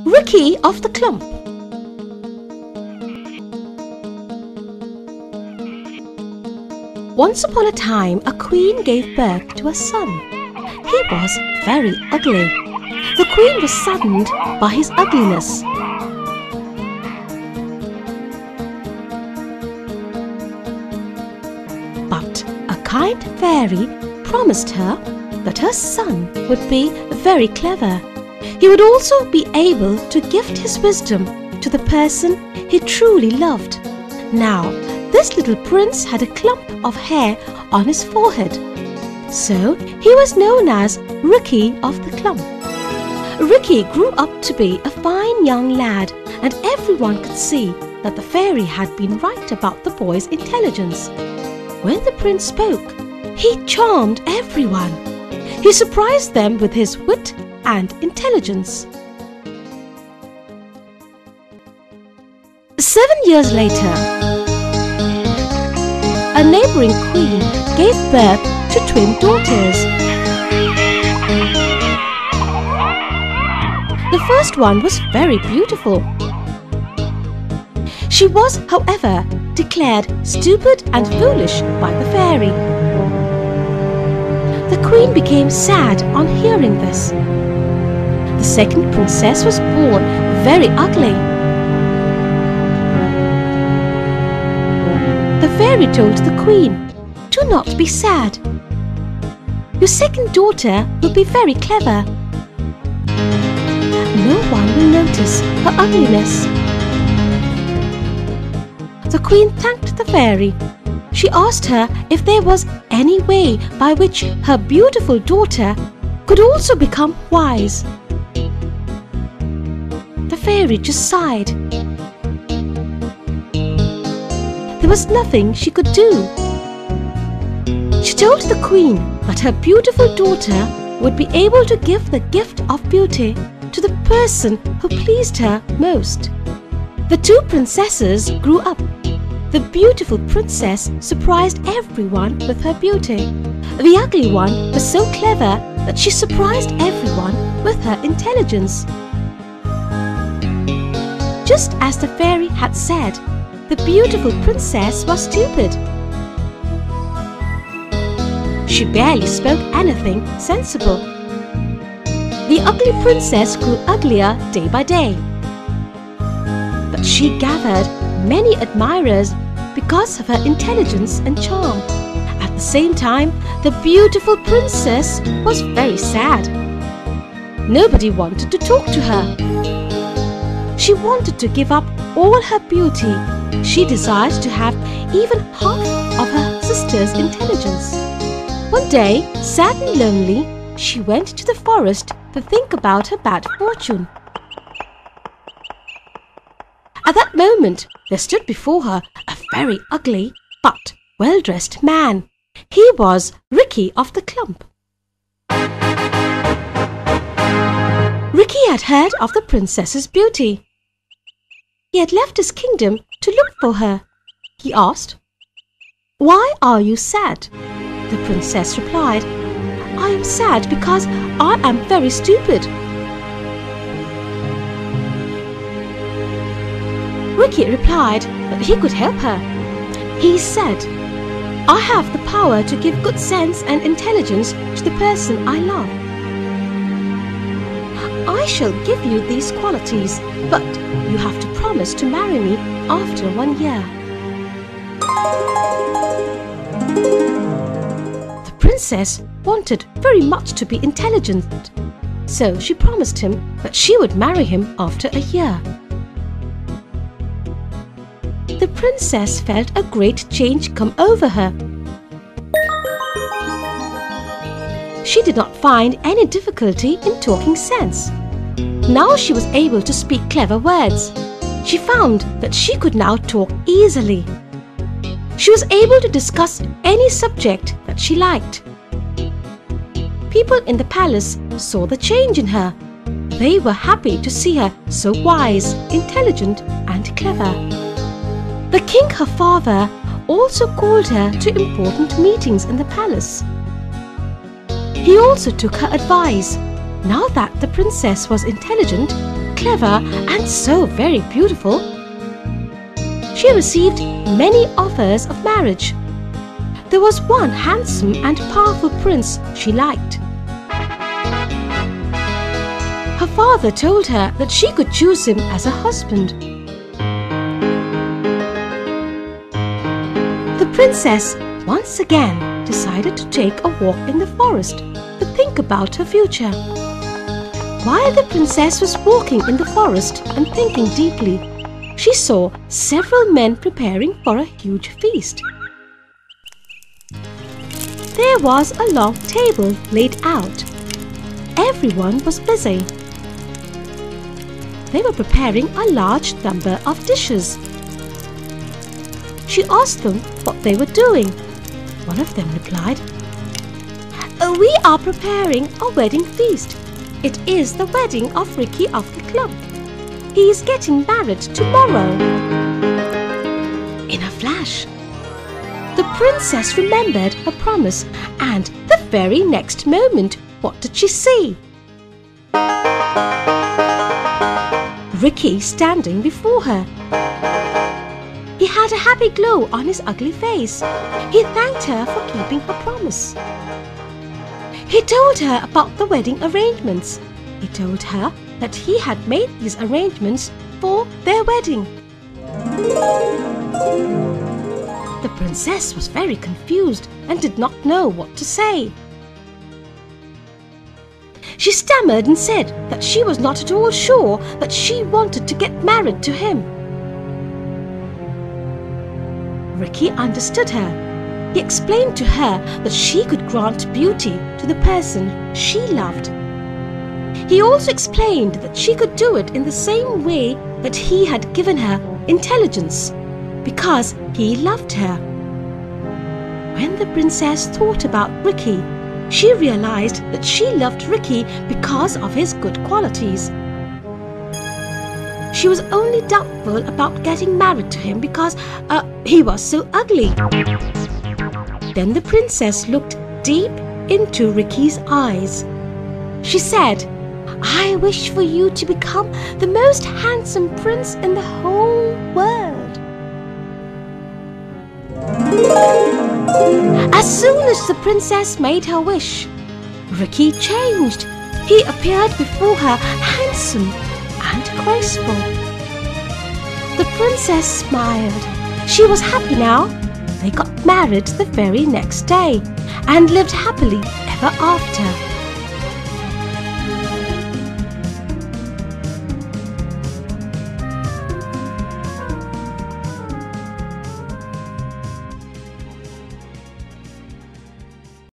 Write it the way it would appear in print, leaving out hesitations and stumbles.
Ricky of the Clump. Once upon a time, a queen gave birth to a son. He was very ugly. The queen was saddened by his ugliness. But a kind fairy promised her that her son would be very clever. He would also be able to gift his wisdom to the person he truly loved. Now, this little prince had a clump of hair on his forehead, so he was known as Ricky of the Clump. Ricky grew up to be a fine young lad, and everyone could see that the fairy had been right about the boy's intelligence. When the prince spoke, he charmed everyone. He surprised them with his wit and intelligence. 7 years later, a neighboring queen gave birth to twin daughters. The first one was very beautiful. She was, however, declared stupid and foolish by the fairy. The queen became sad on hearing this. The second princess was born very ugly. The fairy told the queen, "Do not be sad. Your second daughter will be very clever. No one will notice her ugliness." The queen thanked the fairy. She asked her if there was any way by which her beautiful daughter could also become wise. The fairy just sighed. There was nothing she could do. She told the queen that her beautiful daughter would be able to give the gift of beauty to the person who pleased her most. The two princesses grew up. The beautiful princess surprised everyone with her beauty. The ugly one was so clever that she surprised everyone with her intelligence. Just as the fairy had said, the beautiful princess was stupid. She barely spoke anything sensible. The ugly princess grew uglier day by day. But she gathered many admirers because of her intelligence and charm. At the same time, the beautiful princess was very sad. Nobody wanted to talk to her. She wanted to give up all her beauty. She desired to have even half of her sister's intelligence. One day, sad and lonely, she went to the forest to think about her bad fortune. At that moment, there stood before her a very ugly but well-dressed man. He was Ricky of the Clump. Ricky had heard of the princess's beauty. He had left his kingdom to look for her. He asked, "Why are you sad?" The princess replied, "I am sad because I am very stupid." Ricky replied that he could help her. He said, "I have the power to give good sense and intelligence to the person I love. I shall give you these qualities, but you have to promise to marry me after 1 year." The princess wanted very much to be intelligent, so she promised him that she would marry him after a year. The princess felt a great change come over her. She did not find any difficulty in talking sense. Now she was able to speak clever words. She found that she could now talk easily. She was able to discuss any subject that she liked. People in the palace saw the change in her. They were happy to see her so wise, intelligent, and clever. The king, her father, also called her to important meetings in the palace. He also took her advice. Now that the princess was intelligent, clever and so very beautiful. She received many offers of marriage. There was one handsome and powerful prince she liked. Her father told her that she could choose him as a husband. The princess once again decided to take a walk in the forest to think about her future. While the princess was walking in the forest and thinking deeply, she saw several men preparing for a huge feast. There was a long table laid out. Everyone was busy. They were preparing a large number of dishes. She asked them what they were doing. One of them replied, "We are preparing a wedding feast. It is the wedding of Ricky of the club. He is getting married tomorrow." In a flash, the princess remembered her promise, and the very next moment, what did she see? Ricky standing before her. He had a happy glow on his ugly face. He thanked her for keeping her promise. He told her about the wedding arrangements. He told her that he had made these arrangements for their wedding. The princess was very confused and did not know what to say. She stammered and said that she was not at all sure that she wanted to get married to him. Ricky understood her. He explained to her that she could grant beauty to the person she loved. He also explained that she could do it in the same way that he had given her intelligence, because he loved her. When the princess thought about Ricky, she realized that she loved Ricky because of his good qualities. She was only doubtful about getting married to him because he was so ugly. Then the princess looked deep into Ricky's eyes. She said, "I wish for you to become the most handsome prince in the whole world." As soon as the princess made her wish, Ricky changed. He appeared before her handsome and graceful. The princess smiled. She was happy now. They got married the very next day and lived happily ever after.